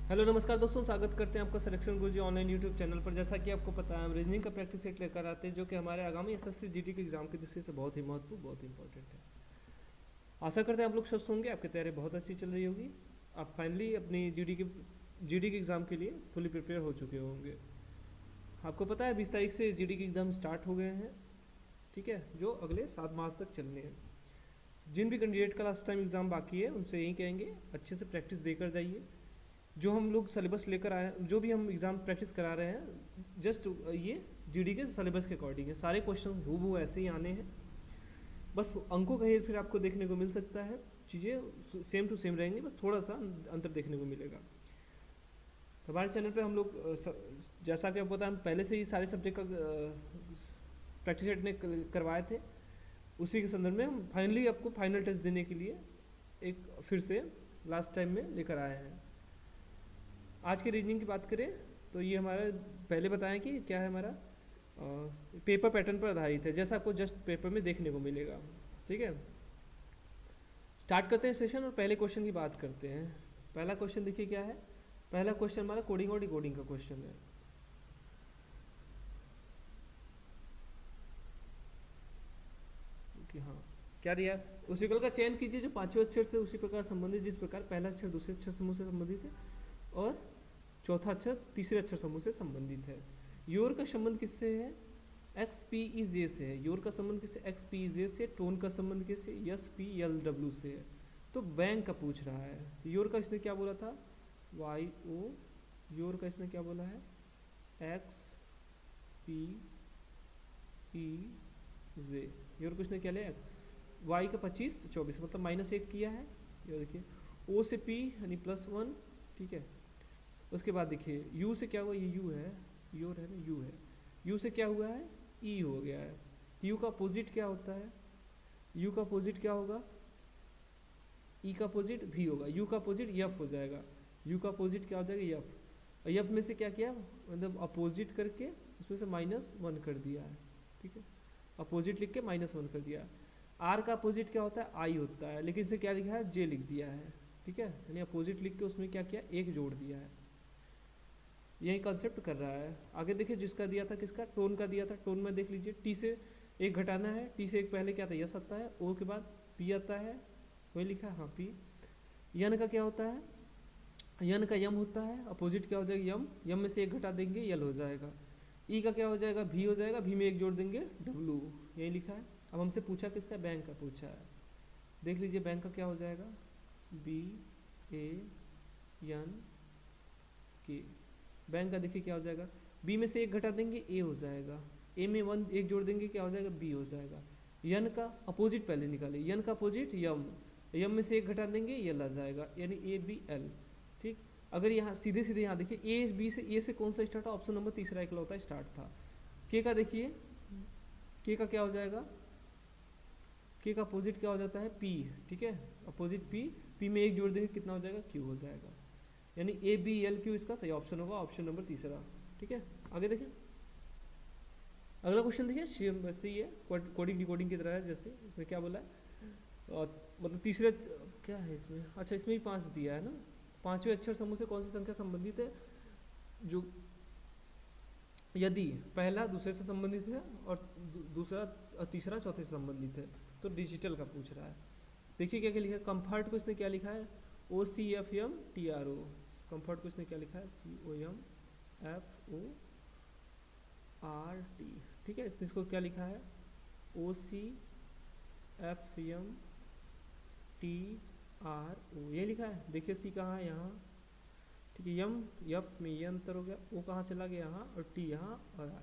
Hello नमस्कार दोस्तों, स्वागत करते हैं आपका सिलेक्शन गुरुजी ऑनलाइन यूट्यूब चैनल पर। जैसा कि आपको पता है, हम रीजनिंग का प्रैक्टिस सेट लेकर आते हैं जो कि हमारे आगामी एसएससी जीडी के एग्जाम की दृष्टि से बहुत ही महत्वपूर्ण, बहुत ही इंपॉर्टेंट है। आशा करते हैं आप लोग स्वस्थ होंगे, आपकी तैयारी बहुत अच्छी चल रही होगी। आप फाइनली अपनी जीडी के एग्ज़ाम के लिए फुली प्रिपेयर हो चुके होंगे। आपको पता है 20 तारीख से जीडी के एग्ज़ाम स्टार्ट हो गए हैं, ठीक है, जो अगले 7 मार्च तक चलने हैं। जिन भी कैंडिडेट का लास्ट टाइम एग्ज़ाम बाकी है उनसे यही कहेंगे, अच्छे से प्रैक्टिस देकर जाइए। जो हम लोग सिलेबस लेकर आए हैं, जो भी हम एग्ज़ाम प्रैक्टिस करा रहे हैं, जस्ट ये जीडी के सिलेबस के अकॉर्डिंग है। सारे क्वेश्चन हूबहू ऐसे ही आने हैं, बस अंकों का हेर फेर आपको देखने को मिल सकता है। चीज़ें सेम टू सेम रहेंगी, बस थोड़ा सा अंतर देखने को मिलेगा। हमारे चैनल पे हम लोग जैसा कि आपको पता है, हम पहले से ही सारे सब्जेक्ट का प्रैक्टिस सेट ने करवाए थे। उसी के संदर्भ में हम फाइनली आपको फाइनल टेस्ट देने के लिए एक फिर से लास्ट टाइम में लेकर आए हैं। आज के रीजनिंग की बात करें तो ये हमारा पहले बताएं कि क्या है, हमारा पेपर पैटर्न पर आधारित है, जैसा आपको जस्ट पेपर में देखने को मिलेगा। ठीक है, स्टार्ट करते हैं सेशन और पहले क्वेश्चन की बात करते हैं। पहला क्वेश्चन देखिए क्या है। पहला क्वेश्चन हमारा कोडिंग और डिकोडिंग का क्वेश्चन है। कि हाँ, क्या दिया, उस विकल्प का चयन कीजिए जो पांचवें अक्षर से उसी प्रकार संबंधित जिस प्रकार पहला अक्षर दूसरे अक्षर समूह से संबंधित है और चौथा अक्षर तीसरे अक्षर समूह से संबंधित है। योर का संबंध किससे है? एक्स पी ई जे से है। योर का संबंध किससे? एक्स पी ई जे से। टोन का संबंध किससे? एस पी एल डब्ल्यू से है। तो बैंक का पूछ रहा है। तो योर का इसने क्या बोला था? Y O. योर का इसने क्या बोला है? X P E J. Your को इसने क्या लिया? वाई का 25 24 मतलब -1 किया है। ये देखिए ओ से पी यानी +1, ठीक है। उसके बाद देखिए यू से क्या हुआ? ये यू है, योर है ना, यू है। यू से क्या हुआ है? ई हो गया है। यू का अपोजिट क्या होता है? यू का अपोजिट क्या होगा? ई का अपोजिट भी होगा। यू का अपोजिट यफ हो जाएगा। यू का अपोजिट क्या हो जाएगा? यफ। यफ में से क्या किया, मतलब अपोजिट करके उसमें से -1 कर दिया है, ठीक है। अपोजिट लिख के -1 कर दिया। आर का अपोजिट क्या होता है? आई होता है, लेकिन इसे क्या लिखा है? जे लिख दिया है, ठीक है। यानी अपोजिट लिख के उसमें क्या किया? 1 जोड़ दिया है। यही कॉन्सेप्ट कर रहा है। आगे देखिए जिसका दिया था, किसका? टोन का दिया था। टोन में देख लीजिए, टी से 1 घटाना है। टी से 1 पहले क्या था? यस आता है। ओ के बाद पी आता है, वही लिखा है, हाँ पी। यन का क्या होता है? यन का यम होता है। अपोजिट क्या हो जाएगा? यम। यम में से 1 घटा देंगे, यल हो जाएगा। ई का क्या हो जाएगा? भी हो जाएगा। भी में 1 जोड़ देंगे, डब्लू। यही लिखा है। अब हमसे पूछा किसका? बैंक का पूछा है। देख लीजिए बैंक का क्या हो जाएगा? बी ए एन के। बैंक का देखिए क्या हो जाएगा? बी में से 1 घटा देंगे, ए हो जाएगा। ए में 1 जोड़ देंगे, क्या हो जाएगा? बी हो जाएगा। यन का अपोजिट पहले निकाले। यन का अपोजिट यम। यम में से 1 घटा देंगे, यल आ जाएगा, यानी ए बी एल, ठीक। अगर यहाँ सीधे सीधे यहाँ देखिए ए बी से, ए से कौन सा स्टार्ट था? ऑप्शन नंबर तीसरा इकलौता स्टार्ट था। के का देखिए, के का क्या हो जाएगा? के का अपोजिट क्या हो जाता है? पी, ठीक है। Opposite P. पी में 1 जोड़ देंगे, कितना हो जाएगा? क्यू हो जाएगा। यानी ए बी एल क्यू इसका सही ऑप्शन होगा, ऑप्शन नंबर तीसरा, ठीक है। आगे देखें, अगला क्वेश्चन देखिए, वैसे ही है, कोडिंग डिकोडिंग की तरह है। जैसे इसमें क्या बोला है, मतलब तीसरे क्या है इसमें? अच्छा, इसमें भी 5 दिया है ना। पांचवें अक्षर समूह से कौन सी संख्या संबंधित है? जो यदि पहला दूसरे से संबंधित है और दूसरा तीसरा चौथे से संबंधित है, तो डिजिटल का पूछ रहा है। देखिए क्या क्या लिखा है। कंफर्ट को इसने क्या लिखा है? O C F M T R O. Comfort को इसने क्या लिखा है? C O M F O R T, ठीक है। इसको क्या लिखा है? O C F M T R O, ये लिखा है। देखिए सी कहाँ है? यहाँ, ठीक है। यम यफ में ये अंतर हो गया। ओ कहाँ चला गया? यहाँ। और टी यहाँ और आर।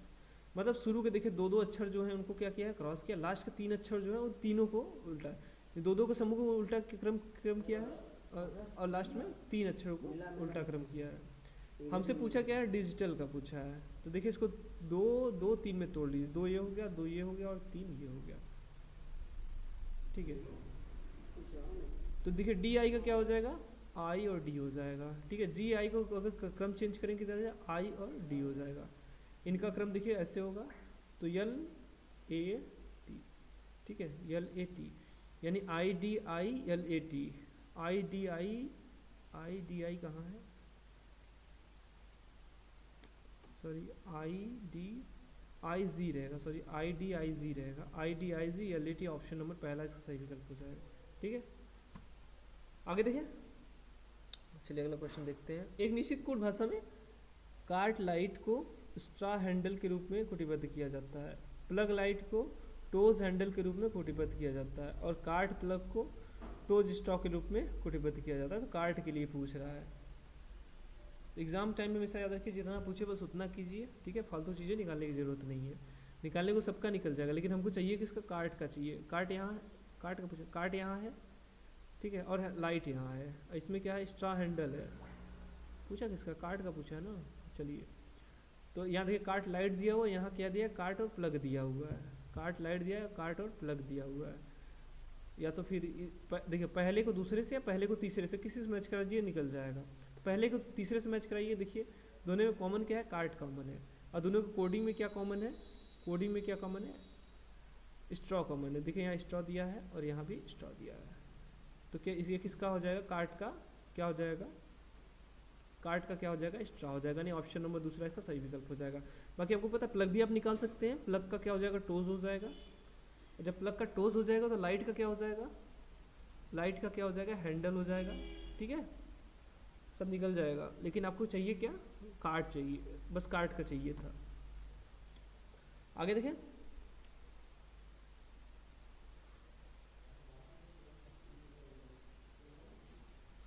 मतलब शुरू के देखिए 2 अक्षर जो हैं उनको क्या किया है? क्रॉस किया। लास्ट के 3 अक्षर जो है वो तीनों को उल्टा, 2 के समूह को उल्टा क्रम किया है और लास्ट में 3 अक्षरों को उल्टा क्रम किया है। हमसे पूछा क्या है? डिजिटल का पूछा है। तो देखिए इसको 2 3 में तोड़ लीजिए। 2 ये हो गया, 2 ये हो गया और 3 ये हो गया, ठीक है। तो देखिए डी आई का क्या हो जाएगा? आई और डी हो जाएगा, ठीक है। जी आई को अगर क्रम चेंज करेंगे तो आई और डी हो जाएगा। इनका क्रम देखिए ऐसे होगा, तो यल ए टी, ठीक है। यल ए टी यानी I D I L A T. I D I कहाँ है? सॉरी IDIZ रहेगा, सॉरी IDIZ रहेगा, IDIZ LET ऑप्शन नंबर पहला इसका सही विकल्प हो जाएगा। ठीक है, आगे देखिए, चलिए अगला क्वेश्चन देखते हैं। एक निश्चित कोड भाषा में कार्ट लाइट को स्ट्रा हैंडल के रूप में कोटिबद्ध किया जाता है, प्लग लाइट को टोज हैंडल के रूप में कोटिबद्ध किया जाता है और कार्ट प्लग को टोज स्ट्रॉ के रूप में कोटिबद्ध किया जाता है। तो कार्ट के लिए पूछ रहा है। एग्जाम टाइम में हमेशा याद रखिए, जितना पूछे बस उतना कीजिए। ठीक है, फालतू चीज़ें निकालने की ज़रूरत नहीं है, निकालने को सबका निकल जाएगा, लेकिन हमको चाहिए कि इसका कार्ट का चाहिए। कार्ट यहाँ, कार्ट का पूछा, कार्ट यहाँ है, ठीक है, और लाइट यहाँ है, इसमें क्या है, स्ट्रा हैंडल है। पूछा किसका, कार्ट का पूछा है ना। चलिए, तो यहाँ देखिए कार्ट लाइट दिया हुआ है, यहाँ क्या दिया है, कार्ट और प्लग दिया हुआ है। कार्ट लाइट दिया है, कार्ट और प्लग दिया हुआ है। या तो फिर देखिए पहले को दूसरे से या पहले को तीसरे से, किसी से मैच कराइए निकल जाएगा। तो पहले को तीसरे से मैच कराइए। देखिए दोनों में कॉमन क्या है, कार्ट कॉमन है, और दोनों को कोडिंग में क्या कॉमन है, कोडिंग में क्या कॉमन है, स्ट्रॉ कॉमन है। देखिए यहाँ स्ट्रॉ दिया है और यहाँ भी स्ट्रॉ दिया है। तो क्या ये किसका हो जाएगा, कार्ट का क्या हो जाएगा, कार्ट का क्या हो जाएगा, स्ट्रॉ हो जाएगा। नहीं, ऑप्शन नंबर दूसरा इसका सही विकल्प हो जाएगा। बाकी आपको पता है प्लग भी आप निकाल सकते हैं, प्लग का क्या हो जाएगा, टोज हो जाएगा। जब प्लग का टोज हो जाएगा तो लाइट का क्या हो जाएगा, लाइट का क्या हो जाएगा, हैंडल हो जाएगा। ठीक है, सब निकल जाएगा। लेकिन आपको चाहिए क्या, कार्ट चाहिए, बस कार्ट का चाहिए था। आगे देखें,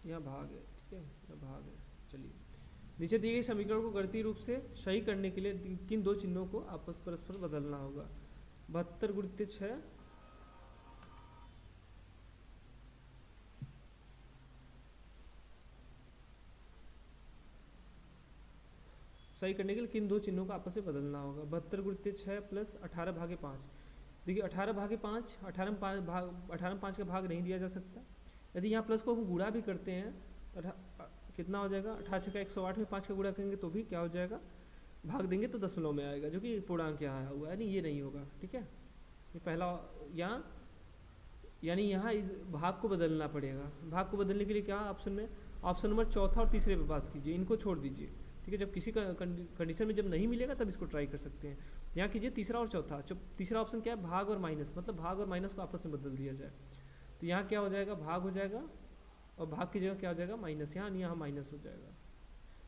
यहाँ भाग है, ठीक है, यहाँ भाग है। चलिए, नीचे दिए गए समीकरण को गणितीय रूप से सही करने के लिए किन दो चिन्हों को आपस परस्पर बदलना होगा। 72 गुणित 6 सही करने के लिए किन दो चिन्हों को आपस में बदलना होगा। 72 गुणित 6 प्लस 18 भागे 5। देखिए 18 भागे 5, 18 में 5 का भाग नहीं दिया जा सकता। यदि यहाँ प्लस को हम गुणा भी करते हैं तो कितना हो जाएगा, 18 का 108 में 5 का गुणा करेंगे तो भी क्या हो जाएगा, भाग देंगे तो दशमलव में आएगा, जो कि पूर्णांक यहाँ आया हुआ है, नहीं ये नहीं होगा। ठीक है, ये पहला यहाँ, यानी यहाँ इस भाग को बदलना पड़ेगा। भाग को बदलने के लिए क्या ऑप्शन में, ऑप्शन नंबर चौथा और तीसरे पे बात कीजिए, इनको छोड़ दीजिए। ठीक है, जब किसी का कंडीशन में जब नहीं मिलेगा तब इसको ट्राई कर सकते हैं। यहाँ कीजिए तीसरा और चौथा। जब तीसरा ऑप्शन क्या है, भाग और माइनस, मतलब भाग और माइनस को आपस में बदल दिया जाए। तो यहाँ क्या हो जाएगा, भाग हो जाएगा और भाग की जगह क्या हो जाएगा, माइनस। यहाँ माइनस हो जाएगा।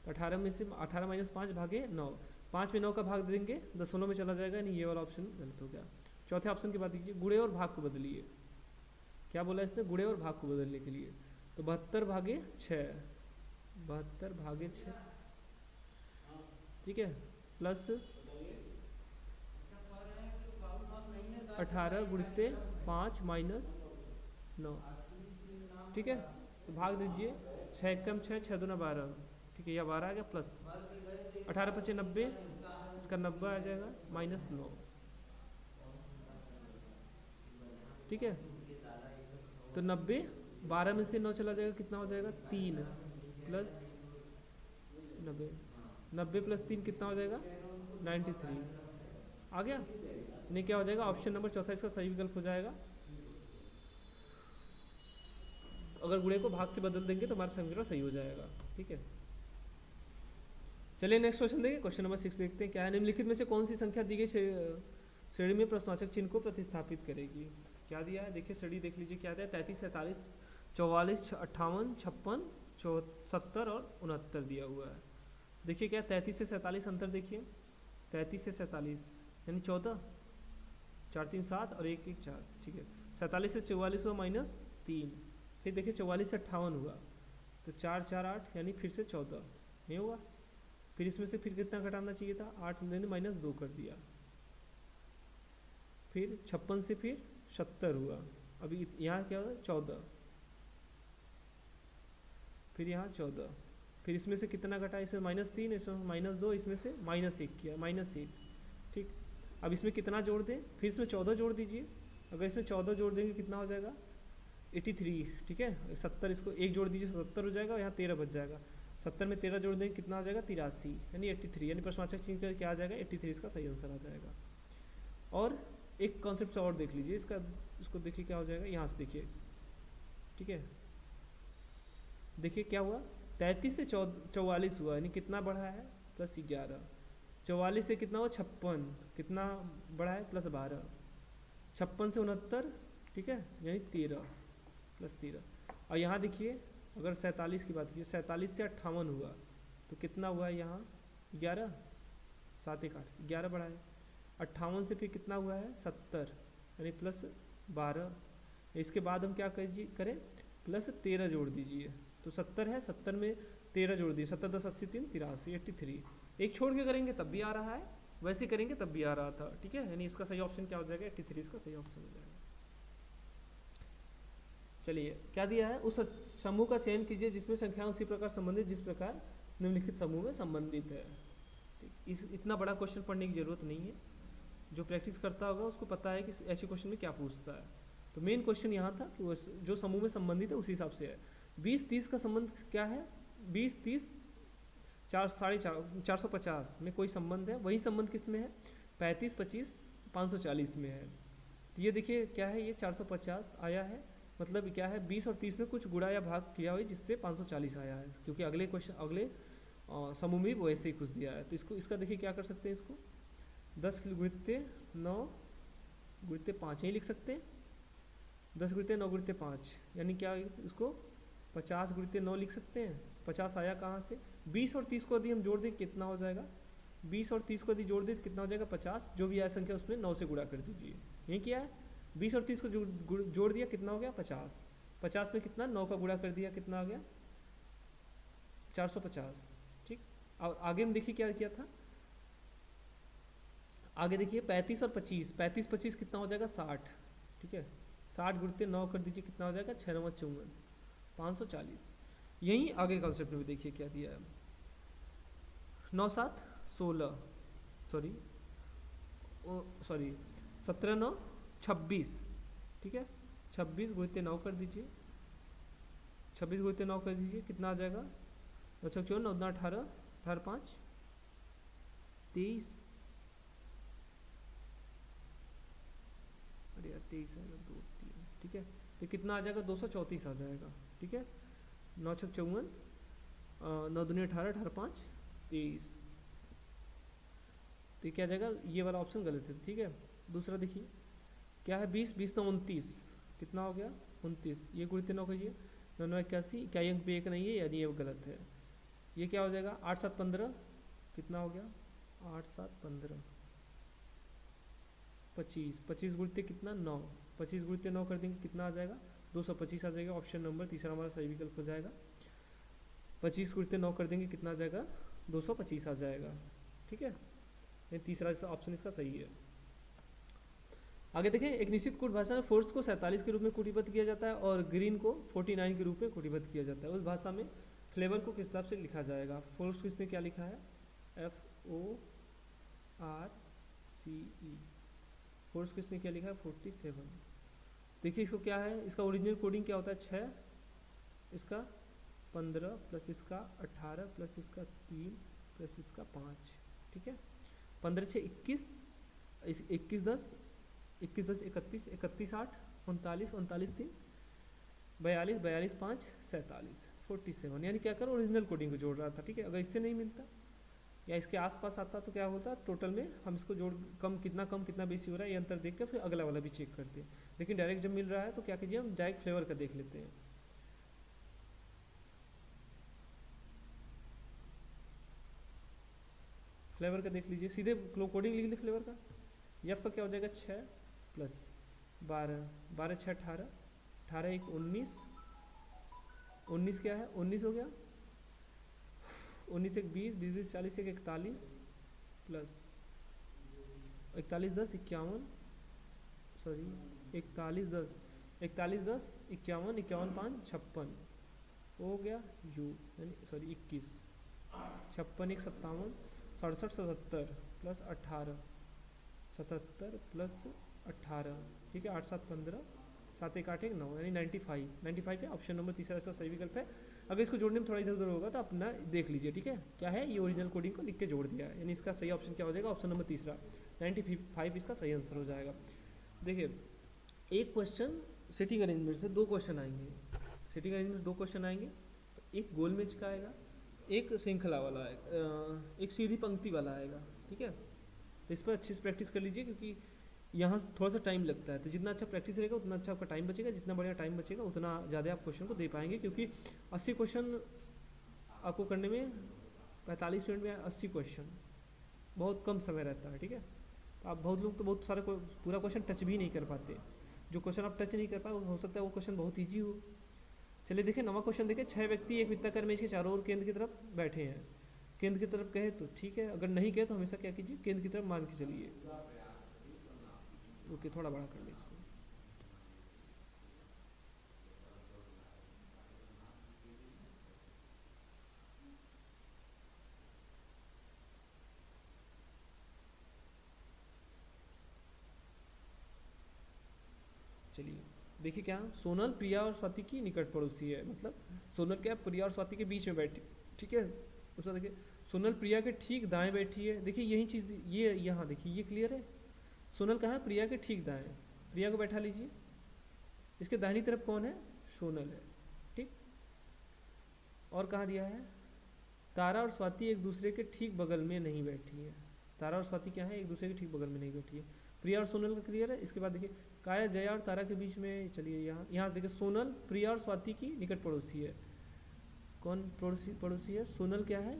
तो 18 में से 18 माइनस 5 भागे 9, 5 में 9 का भाग देंगे दशमलव में चला जाएगा, नहीं ये वाला ऑप्शन गलत हो गया। चौथे ऑप्शन की बात कीजिए, गुणे और भाग को बदलिए। क्या बोला इसने, गुणे और भाग को बदलने के लिए। तो 72 भागे 6, 72 भागे 6, ठीक है, प्लस 18 गुणित 5 माइनस 9। ठीक है, तो भाग दीजिए, 6 कम 6, 6 दूना 12। ठीक है, यह 12 आ गया, प्लस 18 पचे 90, इसका 90 आ जाएगा, माइनस 9। ठीक है, तो 90, 12 में से 9 चला जाएगा, कितना हो जाएगा, 3 प्लस 90, 90 प्लस 3 कितना हो जाएगा, 93 आ गया। नहीं क्या हो जाएगा, ऑप्शन नंबर चौथा इसका सही विकल्प हो जाएगा। अगर गुणे को भाग से बदल देंगे तो हमारा समीकरण सही हो जाएगा। ठीक है, चलिए नेक्स्ट क्वेश्चन देखिए, क्वेश्चन नंबर 6 देखते हैं क्या है। निम्नलिखित में से कौन सी संख्या दी गई श्रेणी में प्रश्नवाचक चिन्ह को प्रतिस्थापित करेगी। क्या दिया है, देखिए श्रेणी देख लीजिए क्या दिया है, 33, 47, 44, 58, 56, 70 और 69 दिया हुआ है। देखिए क्या 33 से 47 अंतर देखिए, 33 से 47 यानी 14, 4 3 7 और 1 1 4। ठीक है, 47 से 44 हुआ माइनस 3, फिर देखिए 44 से 58 हुआ तो 4 4 8 यानी फिर से 14 नहीं हुआ। फिर इसमें से फिर कितना घटाना चाहिए था, 8 ने माइनस 2 कर दिया। फिर 56 से फिर 70 हुआ, अभी यहाँ क्या हुआ 14, फिर यहाँ 14, फिर इसमें से कितना घटा, इसमें माइनस 3, इसमें माइनस 2, इसमें से माइनस 1 किया, माइनस 1। ठीक, अब इसमें कितना जोड़ दें, फिर इसमें 14 जोड़ दीजिए। अगर इसमें 14 जोड़ देंगे कितना हो जाएगा, 83। ठीक है, 70 इसको 1 जोड़ दीजिए, 70 हो जाएगा, यहाँ 13 बच जाएगा। 70 में 13 जोड़ देंगे कितना हो जाएगा, 83 यानी 83, यानी प्रश्नवाचक चिन्ह का क्या आ जाएगा, 83 इसका सही आंसर आ जाएगा। और एक कॉन्सेप्ट और देख लीजिए इसका, इसको देखिए क्या हो जाएगा, यहाँ से देखिए। ठीक है, देखिए क्या हुआ, 33 से 44 हुआ, यानी कितना बढ़ा है, +11। 44 से कितना हुआ 56, कितना बड़ा है +12, 56 से 69, ठीक है, यानी 13 +13। और यहाँ देखिए अगर 47 की बात कीजिए, 47 से 58 हुआ तो कितना हुआ है यहाँ 11, 7 1 8, 11 बढ़ा है। 58 से फिर कितना हुआ है 70, यानी +12। इसके बाद हम क्या करें +13 जोड़ दीजिए, तो 70 है, 70 में 13 जोड़ दीजिए, 70 10 80 3 83, 83। एक छोड़ के करेंगे तब भी आ रहा है, वैसे करेंगे तब भी आ रहा था, ठीक है, यानी इसका सही ऑप्शन क्या हो जाएगा 83 इसका सही ऑप्शन हो जाएगा। चलिए क्या दिया है, उस समूह का चयन कीजिए जिसमें संख्याएं उसी प्रकार संबंधित जिस प्रकार निम्नलिखित समूह में संबंधित है। इतना बड़ा क्वेश्चन पढ़ने की जरूरत नहीं है, जो प्रैक्टिस करता होगा उसको पता है कि ऐसे क्वेश्चन में क्या पूछता है। तो मेन क्वेश्चन यहाँ था कि वो जो समूह में संबंधित है उसी हिसाब से है। 20-30 का संबंध क्या है, 20-30 450 में कोई संबंध है, वही संबंध किस में है 35-25 540 में है। तो ये देखिए क्या है, ये 450 आया है, मतलब क्या है 20 और 30 में कुछ गुणा या भाग किया हुआ जिससे 540 आया है, क्योंकि अगले क्वेश्चन अगले समूह में वो ऐसे ही कुछ दिया है। तो इसको इसका देखिए क्या कर सकते हैं, इसको 10 गुणित 9 गुणित 5 ही लिख सकते हैं, 10 गुणित 9 गुणित 5, यानी क्या इसको 50 गुणित 9 लिख सकते हैं। 50 आया कहाँ से, 20 और 30 को यदि हम जोड़ दें कितना हो जाएगा, 20 और 30 को यदि जोड़ दें तो कितना हो जाएगा 50, जो भी आया संख्या उसमें 9 से गुणा कर दीजिए। ये क्या है 20 और 30 को जोड़ दिया कितना हो गया 50, 50 में कितना 9 का गुणा कर दिया कितना आ गया 450, ठीक। और आगे हम देखिए क्या किया था, आगे देखिए 35 और 25, 35-25 कितना हो जाएगा 60, ठीक है, 60 गुणित 9 कर दीजिए कितना हो जाएगा 6 9 54 540। यही आगे कॉन्सेप्ट में भी देखिए क्या दिया है, 9 7 16 सॉरी 17 9 26, ठीक है, 26 गुणित 9 कर दीजिए, 26 गुणित 9 कर दीजिए कितना आ जाएगा 9 6 9 9 18 18 5 23, अरे यार 23 है ना 2 3, ठीक है, तो कितना आ जाएगा 234 आ जाएगा, ठीक है, 9 6 54 9 दूनी 18 18 5 23, तो क्या आ जाएगा, ये वाला ऑप्शन गलत है, ठीक है। दूसरा देखिए क्या है 20 20 9 29 कितना हो गया 29, ये गुणित 9 कीजिए 9 9 81, क्या अंक पे 1 नहीं है यानी ये गलत है। ये क्या हो जाएगा 8 7 15 कितना हो गया 8 7 15 25, 25 गुणित कितना 9, 25 गुणित 9 कर देंगे कितना आ जाएगा 225 आ जाएगा, ऑप्शन नंबर तीसरा हमारा सही विकल्प हो जाएगा। 25 गुणित 9 कर देंगे कितना आ जाएगा 225 आ जाएगा, ठीक है, ये तीसरा ऑप्शन इसका सही है। आगे देखें, एक निश्चित कोड भाषा में फोर्स को 47 के रूप में कोटिबद्ध किया जाता है और ग्रीन को 49 के रूप में कोटिबद्ध किया जाता है। उस भाषा में फ्लेवर को किस हिसाब से लिखा जाएगा, फोर्स को इसने क्या लिखा है FORCE, फोर्स को इसने क्या लिखा है 47। देखिए इसको क्या है, इसका ओरिजिनल कोडिंग क्या होता है 6, इसका 15 प्लस इसका 18 प्लस इसका 3 प्लस इसका 5, ठीक है, 15 6 21, 21 10 21 10 31 31 8 39 39 3 42 42 5 47 47, यानी क्या करो ओरिजिनल कोडिंग को जोड़ रहा था, ठीक है। अगर इससे नहीं मिलता या इसके आसपास आता तो क्या होता, टोटल में हम इसको जोड़ कम कितना बेसी हो रहा है ये अंतर देख कर फिर अगला वाला भी चेक करते हैं। लेकिन डायरेक्ट जब मिल रहा है तो क्या कीजिए हम डायरेक्ट फ्लेवर का देख लेते हैं। फ्लेवर का देख लीजिए, सीधे कोडिंग लिख लीजिए फ्लेवर का। एफ का क्या हो जाएगा 6 प्लस 12 12 6 18 18 1 19 19 क्या है 19 हो गया, 19 1 20 20 20 40 1 41 प्लस 41 10 51 सॉरी 41 10 41 10 51 51 5 56 हो गया यू यानी सॉरी 21 56 1 57 67 77 प्लस 18 77 प्लस 18, ठीक है, 8 7 15 7 1 8 1 9 यानी 95 है, ऑप्शन नंबर तीसरा इसका सही विकल्प है। अगर इसको जोड़ने में थोड़ा इधर उधर होगा तो अपना देख लीजिए, ठीक है, क्या है ये ओरिजिनल कोडिंग को लिख के जोड़ दिया है, यानी इसका सही ऑप्शन क्या हो जाएगा ऑप्शन नंबर तीसरा 95 इसका सही आंसर हो जाएगा। देखिए एक क्वेश्चन सिटिंग अरेंजमेंट से 2 क्वेश्चन आएंगे, सिटिंग अरेंजमेंट 2 क्वेश्चन आएंगे, एक गोल मेज का आएगा, एक श्रृंखला वाला आएगा, एक सीधी पंक्ति वाला आएगा, ठीक है। तो इस पर अच्छे से प्रैक्टिस कर लीजिए, क्योंकि यहाँ थोड़ा सा टाइम लगता है, तो जितना अच्छा प्रैक्टिस रहेगा उतना अच्छा आपका टाइम बचेगा, जितना बढ़िया टाइम बचेगा उतना ज़्यादा आप क्वेश्चन को दे पाएंगे, क्योंकि 80 क्वेश्चन आपको करने में 45 मिनट में 80 क्वेश्चन बहुत कम समय रहता है, ठीक है। तो आप बहुत लोग तो बहुत सारा पूरा क्वेश्चन टच भी नहीं कर पाते, जो क्वेश्चन आप टच नहीं कर पाए हो सकता है वो क्वेश्चन बहुत ईजी हो। चलिए देखिए 9वां क्वेश्चन देखिए, 6 व्यक्ति एक वृत्ताकार मेज के चारों ओर केंद्र की तरफ बैठे हैं। केंद्र की तरफ कहे तो ठीक है, अगर नहीं कहे तो हमेशा क्या कीजिए, केंद्र की तरफ मान के चलिए। ओके, थोड़ा बड़ा कर ले इसको। चलिए देखिए क्या, सोनल प्रिया और स्वाति की निकट पड़ोसी है, मतलब सोनल क्या प्रिया और स्वाति के बीच में बैठी, ठीक है। उसका देखिए सोनल प्रिया के ठीक दाएं बैठी है, देखिए यही चीज़ ये यहाँ देखिए ये क्लियर है। सोनल कहाँ है, प्रिया के ठीक दाएं, प्रिया को बैठा लीजिए। इसके दाहिनी तरफ कौन है, सोनल है, ठीक। और कहाँ दिया है, तारा और स्वाति एक दूसरे के ठीक बगल में नहीं बैठी है। तारा और स्वाति क्या है, एक दूसरे के ठीक बगल में नहीं बैठी है। प्रिया और सोनल का क्लियर है। इसके बाद देखिए काया जया और तारा के बीच में, चलिए यहाँ देखिए सोनल प्रिया और स्वाति की निकट पड़ोसी है। कौन पड़ोसी है, सोनल क्या है,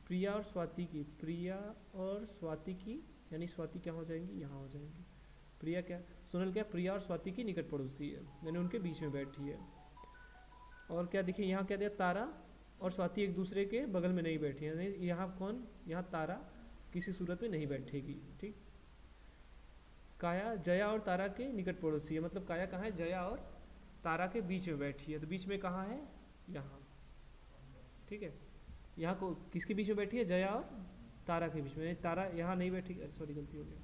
प्रिया और स्वाति की, प्रिया और स्वाति की, यानी स्वाति क्या हो जाएंगी, यहाँ हो जाएंगी। प्रिया क्या, सोनल क्या, प्रिया और स्वाति की निकट पड़ोसी है, यानी उनके बीच में बैठी है। और क्या देखिए यहाँ क्या दिया, तारा और स्वाति एक दूसरे के बगल में नहीं बैठी है, यहाँ कौन, यहाँ तारा किसी सूरत में नहीं बैठेगी, ठीक। काया जया और तारा के निकट पड़ोसी है, मतलब काया कहाँ है, जया और तारा के बीच में बैठी है, तो बीच में कहाँ है, यहाँ, ठीक है। यहाँ को किसके बीच में बैठी है, जया और तारा के बीच में, तारा यहाँ नहीं बैठी, सॉरी गलती हो गया,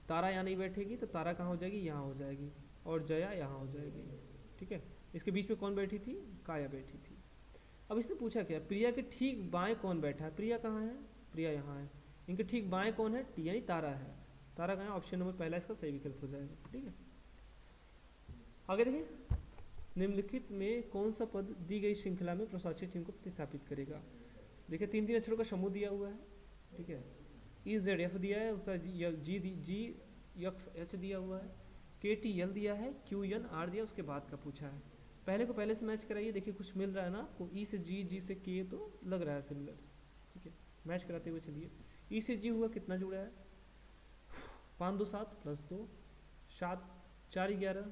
तारा यहाँ नहीं बैठेगी तो तारा कहाँ हो जाएगी, यहाँ हो जाएगी, और जया यहाँ हो जाएगी, ठीक है। इसके बीच में कौन बैठी थी, काया बैठी थी। अब इसने पूछा क्या, प्रिया के ठीक बाएं कौन बैठा है, प्रिया कहाँ है, प्रिया यहाँ है, इनके ठीक बाएं कौन है, टी यानी तारा है, तारा कहाँ है, ऑप्शन नंबर पहला इसका सही विकल्प हो जाएगा, ठीक है। आगे देखिए, निम्नलिखित में कौन सा पद दी गई श्रृंखला में प्रश्नवाची चिन्ह को प्रतिस्थापित करेगा। देखिए 3 अक्षरों का समूह दिया हुआ है, ठीक है। ई जेड एफ दिया है, उसका जी यक्स एच दिया हुआ है, के टी एल दिया है, क्यू एन आर दिया, उसके बाद का पूछा है। पहले को पहले से मैच कराइए, देखिए कुछ मिल रहा है ना आपको, ई से जी, जी से के, तो लग रहा है सिमिलर, ठीक है। मैच कराते हुए चलिए, ई से जी हुआ कितना जुड़ा है, 5 2 7 प्लस 2 7 4 11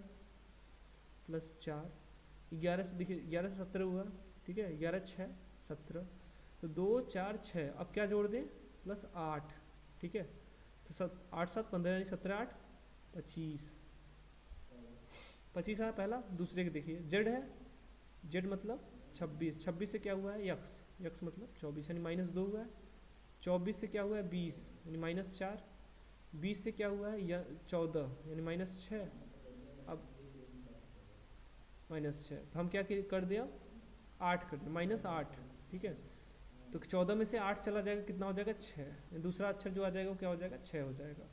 प्लस 4 11 से देखिए 11 से 17 हुआ, ठीक है। 11 6 17, तो 2 4 6, अब क्या जोड़ दें, प्लस 8, ठीक है। तो 8 7 15 यानी 17 8 25, 25 आया पहला। दूसरे के देखिए जेड है, जेड मतलब 26, 26 से क्या हुआ है, यक्स, यक्स मतलब 24 यानी -2 हुआ है। 24 से क्या हुआ है, 20 यानी -4, 20 से क्या हुआ है, 14 यानी -6, अब -6, तो हम क्या कर दिया, 8 कर दिया, -8, ठीक है। तो 14 में से 8 चला जाएगा, कितना हो जाएगा, 6, दूसरा अक्षर जो आ जाएगा वो क्या हो जाएगा, 6 हो जाएगा।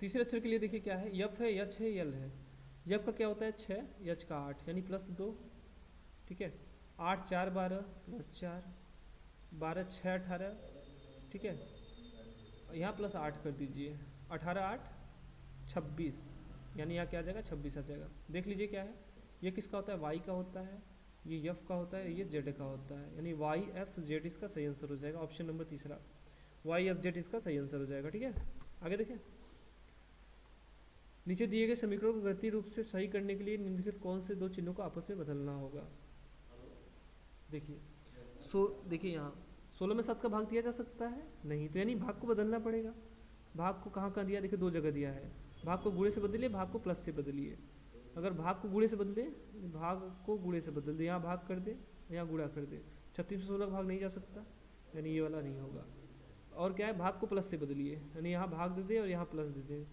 तीसरे अक्षर के लिए देखिए क्या है, यफ है, यच है, यल है। यफ का क्या होता है 6, यच का 8 यानी +2, ठीक है। 8 4 12 प्लस 4, 12 6 18, ठीक है। यहाँ +8 कर दीजिए, 18 8 26, यानी यहाँ क्या आ जाएगा, 26 आ जाएगा। देख लीजिए क्या है, ये किसका होता है, वाई का होता है, ये यफ का होता है, ये जेड का होता है, यानी वाई एफ जेड इसका सही आंसर हो जाएगा। ऑप्शन नंबर तीसरा वाई एफ जेड इसका सही आंसर हो जाएगा, ठीक है। आगे देखें, नीचे दिए गए समीकरणों को गणितीय रूप से सही करने के लिए निम्नलिखित कौन से 2 चिन्हों को आपस में बदलना होगा। देखिए देखिए यहाँ 16 में 7 का भाग दिया जा सकता है नहीं, तो यानी भाग को बदलना पड़ेगा। भाग को कहाँ कहाँ दिया, देखिए 2 जगह दिया है, भाग को गुणे से बदलिए, भाग को प्लस से बदलिए। अगर भाग को गुणे से बदले, भाग को गुणे से बदल दे, यहाँ भाग कर दे, यहाँ गुणा कर दे, 36 से 16 का भाग नहीं जा सकता, यानी ये वाला नहीं होगा। और क्या है, भाग को प्लस से बदलिए, यानी यहाँ भाग दे दे और यहाँ प्लस दे दे,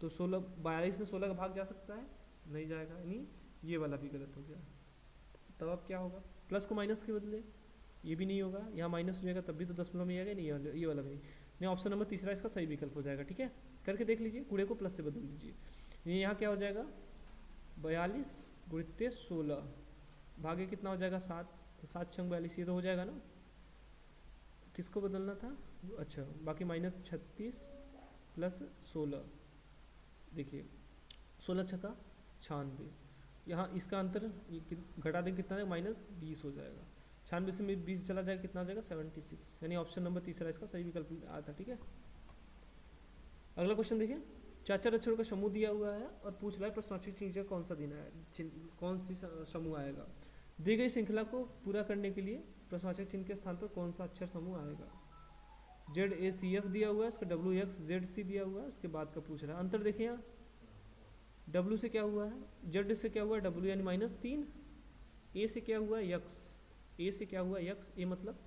तो 42 में 16 का भाग जा सकता है, नहीं जाएगा, यानी ये वाला भी गलत हो गया। तब अब क्या होगा, प्लस को माइनस के बदले, ये भी नहीं होगा, यहाँ माइनस हो जाएगा तब भी तो दशमलव में आएगा, नहीं ये वाला भी नहीं। ऑप्शन नंबर तीसरा इसका सही विकल्प हो जाएगा, ठीक है। करके देख लीजिए, गुणे को प्लस से बदल दीजिए, यहाँ क्या हो जाएगा, 42 गुणित 16, भागे कितना हो जाएगा 7, तो 7 छंग 42, ये तो हो जाएगा ना। किसको बदलना था? अच्छा, बाकी -36 प्लस 16, देखिए 16 छक्का 96, यहाँ इसका अंतर घटा दें कितना है, -20 हो जाएगा। 96 से 20 चला जाएगा, कितना आ जाएगा 76, यानी ऑप्शन नंबर तीसरा इसका सही विकल्प आता। ठीक है, अगला क्वेश्चन देखिए, 4 अक्षरों का समूह दिया हुआ है और पूछ रहा है प्रश्नवाचक चिन्ह कौन सा देना है, कौन सी समूह आएगा। दी गई श्रृंखला को पूरा करने के लिए प्रश्नवाचक चिन्ह के स्थान पर कौन सा अक्षर समूह आएगा। ZACF दिया हुआ है, इसका WXZC दिया हुआ है, उसके बाद का पूछ रहा है। अंतर देखिए यहाँ, W से क्या हुआ है, Z से क्या हुआ है W यानी -3, A से क्या हुआ है यक्स, A से क्या हुआ है यक्स, A मतलब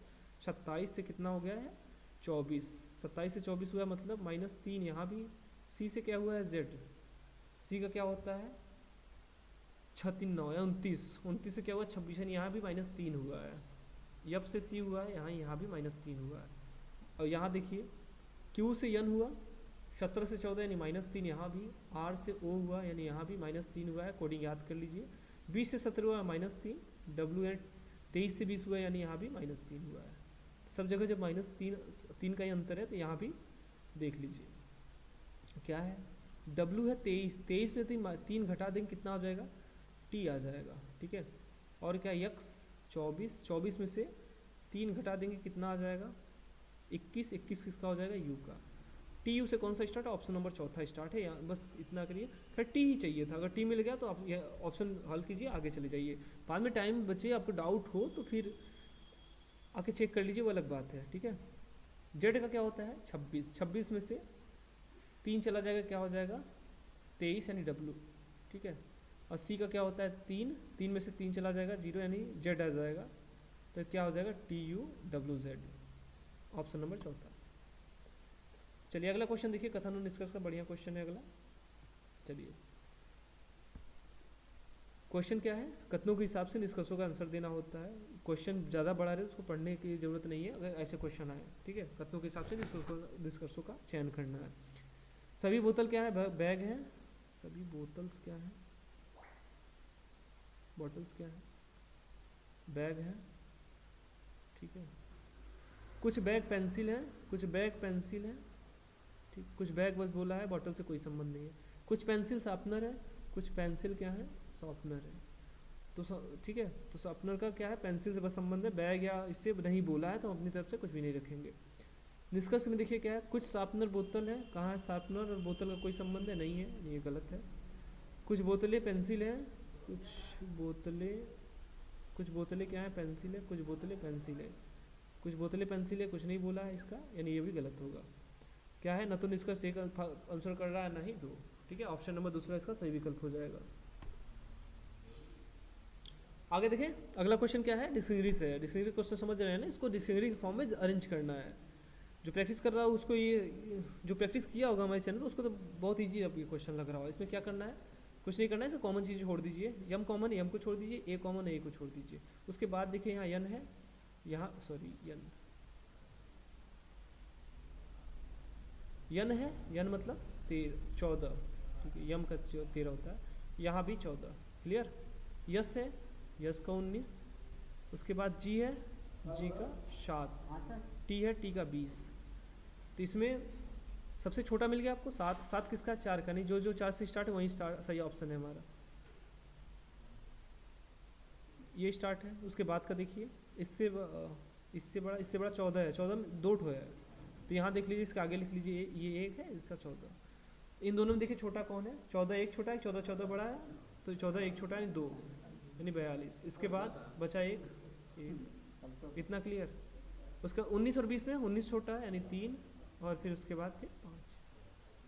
27 से कितना हो गया है 24, 27 से 24 हुआ मतलब -3 यहाँ भी। C से क्या हुआ है Z, C का क्या होता है 36 9 या 29 से क्या हुआ 26, यानी यहाँ भी -3 हुआ है। यप से C हुआ है, यहाँ भी -3 हुआ है। और यहाँ देखिए Q से N हुआ 17 से 14 यानी -3 यहाँ भी। R से O हुआ यानी यहाँ भी -3 हुआ है, कोडिंग याद कर लीजिए। 20 से 17 हुआ -3, WN 23 से 20 हुआ यानी यहाँ भी -3 हुआ है। सब जगह जब -3 का ही अंतर है तो यहाँ भी देख लीजिए क्या है। W है 23 में 3 घटा देंगे कितना हो जाएगा T आ जाएगा। ठीक है, और क्या यक्स 24 में से 3 घटा देंगे कितना आ जाएगा 21 किसका हो जाएगा U का। TU से कौन सा स्टार्ट है, ऑप्शन नंबर चौथा स्टार्ट है। यहाँ बस इतना करिए, खैर T ही चाहिए था, अगर T मिल गया तो आप ये ऑप्शन हल कीजिए, आगे चले जाइए। बाद में टाइम बचे, आपको डाउट हो तो फिर आके चेक कर लीजिए, वो अलग बात है। ठीक है, Z का क्या होता है 26 में से 3 चला जाएगा क्या हो जाएगा 23 यानी W। ठीक है, और C का क्या होता है 3 में से 3 चला जाएगा 0 यानी Z आ जाएगा, तो क्या हो जाएगा TUWZ, ऑप्शन नंबर चौथा। चलिए अगला क्वेश्चन देखिए, कथन और निष्कर्ष का बढ़िया क्वेश्चन है अगला। चलिए क्वेश्चन क्या है, कथनों के हिसाब से निष्कर्षों का आंसर देना होता है। क्वेश्चन ज़्यादा बड़ा रहे उसको पढ़ने की जरूरत नहीं है, अगर ऐसे क्वेश्चन आए। ठीक है, कथनों के हिसाब से निष्कर्षों का चयन करना है। सभी बोतल क्या है, बैग है। सभी बोतल्स क्या है, बॉटल्स क्या है, बैग है। ठीक है, कुछ बैग पेंसिल है, कुछ बैग पेंसिल है। ठीक, कुछ बैग बस बोला है, बॉटल से कोई संबंध नहीं है। कुछ पेंसिल शार्पनर है, कुछ पेंसिल क्या है शॉर्पनर है। तो ठीक है, तो शॉर्पनर का क्या है पेंसिल से बस संबंध है, बैग या इससे नहीं बोला है तो हम अपनी तरफ से कुछ भी नहीं रखेंगे। निष्कर्ष में देखिए क्या है, कुछ शार्पनर बोतल है, कहाँ है शार्पनर और बोतल का कोई संबंध है, नहीं है, ये गलत है। कुछ बोतलें पेंसिल है, कुछ बोतलें क्या है पेंसिल है, कुछ बोतलें पेंसिल है, कुछ बोतलें पेंसिल है, कुछ नहीं बोला है इसका, यानी ये भी गलत होगा। क्या है, न तो निष्कर्ष एक आंसर कर रहा है ना ही 2। ठीक है, ऑप्शन नंबर दूसरा इसका सही विकल्प हो जाएगा। आगे देखें, अगला क्वेश्चन क्या है, डिक्शनरी से है। डिक्शनरी क्वेश्चन समझ रहे हैं ना, इसको डिक्शनरी के फॉर्म में अरेंज करना है। जो प्रैक्टिस कर रहा है उसको, ये जो प्रैक्टिस किया होगा हमारे चैनल पर उसको तो बहुत ईजी अब ये क्वेश्चन लग रहा होगा। इसमें क्या करना है, कुछ नहीं करना है, इसे कॉमन चीज़ छोड़ दीजिए। यम कॉमन है, यम को छोड़ दीजिए, ए कॉमन है, ए को छोड़ दीजिए। उसके बाद देखिए यहाँ यन है, यहाँ सॉरी यन है, यन मतलब 14। ठीक है, यम का 13 होता है, यहाँ भी 14। क्लियर, यस है, यस का 19, उसके बाद जी है, जी का 7, टी है, टी का 20। तो इसमें सबसे छोटा मिल गया आपको 7 किसका 4 का, नहीं जो 4 से स्टार्ट है वही सही ऑप्शन है हमारा, ये स्टार्ट है। उसके बाद का देखिए, इससे बड़ा 14 है, 14 में 2 ठो है, तो यहाँ देख लीजिए, इसका आगे लिख लीजिए, ये 1 है, इसका 14। इन दोनों में देखिए छोटा कौन है, 14 1 छोटा है, 14 बड़ा है, तो 14 1 छोटा है 2 यानी 42। इसके बाद बचा 1 इतना। क्लियर, उसका 19 और 20 में 19 छोटा है यानी 3, और फिर उसके बाद फिर 5,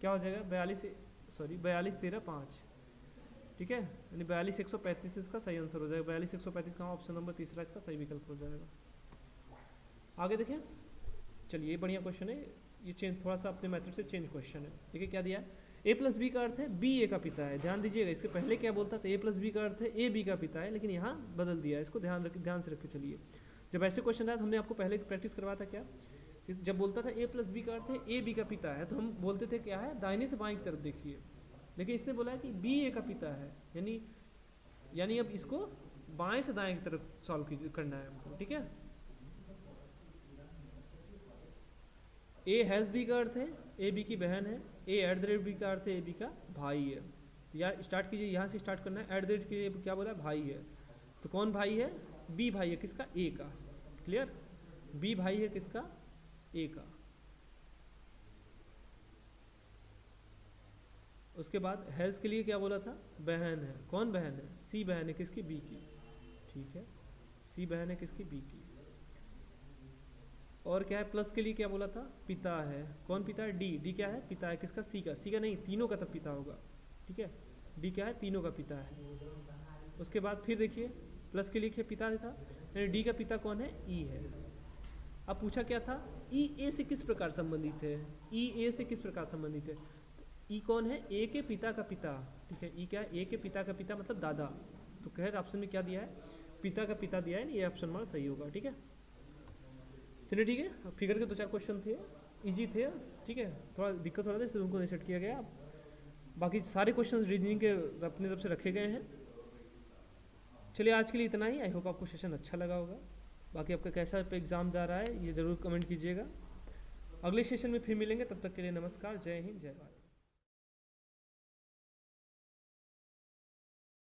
क्या हो जाएगा 42 13 5। ठीक है, यानी 42 135 इसका सही आंसर हो जाएगा। 42 135 का ऑप्शन नंबर तीसरा इसका सही विकल्प हो जाएगा। आगे देखें, चलिए ये बढ़िया क्वेश्चन है, ये चेंज थोड़ा सा अपने मेथड से चेंज क्वेश्चन है। देखिए क्या दिया है, a प्लस बी का अर्थ है b a का पिता है। ध्यान दीजिएगा, इसके पहले क्या बोलता था, a प्लस बी का अर्थ है a b का पिता है, लेकिन यहाँ बदल दिया है, इसको ध्यान से रख के चलिए। जब ऐसे क्वेश्चन आया तो हमने आपको पहले प्रैक्टिस करवाया था क्या, जब बोलता था a प्लस बी का अर्थ है a b का पिता है, तो हम बोलते थे क्या है दाहिने से बाएं की तरफ देखिए, लेकिन इसने बोला है कि b a का पिता है, यानी अब इसको बाएं से दाएं की तरफ सॉल्व करना है हमको, ठीक है। ए हैज़ बी का अर्थ है ए बी की बहन है, ए एट द रेट बी का अर्थ है ए बी का भाई है। तो यहाँ स्टार्ट कीजिए, यहाँ से स्टार्ट करना है। एट द रेट के लिए क्या बोला, भाई है, तो कौन भाई है, बी भाई है, किसका, ए का, क्लियर, बी भाई है किसका, ए का। उसके बाद हैज़ के लिए क्या बोला था, बहन है, कौन बहन है, सी बहन है किसकी, बी की, ठीक है, सी बहन है किसकी, बी की। और क्या है, प्लस के लिए क्या बोला था, पिता है, कौन पिता है, डी, डी क्या है, पिता है किसका, सी का, सी का नहीं, तीनों का तब पिता होगा, ठीक है, डी क्या है, तीनों का पिता है। उसके बाद फिर देखिए प्लस के लिए क्या पिता था, यानी डी का पिता कौन है, ई है। अब पूछा क्या था, ई ए से किस प्रकार संबंधित है, ई ए से किस प्रकार संबंधित है, ई कौन है, ए के पिता का पिता, ठीक है, ई क्या है, ए के पिता का पिता मतलब दादा। तो कह ऑप्शन में क्या दिया है, पिता का पिता दिया है, ये ऑप्शन हमारा सही होगा, ठीक है। चलिए ठीक है, फिगर के 2-4 क्वेश्चन थे, इजी थे, ठीक है, थोड़ा दिक्कत हो रहा था इसलिए उनको नहीं सेट किया गया। बाकी सारे क्वेश्चन रीजनिंग के अपनी तरफ से रखे गए हैं। चलिए आज के लिए इतना ही, आई होप आपको सेशन अच्छा लगा होगा। बाकी आपका कैसा एग्ज़ाम जा रहा है ये ज़रूर कमेंट कीजिएगा। अगले सेशन में फिर मिलेंगे, तब तक के लिए नमस्कार, जय हिंद, जय भारत।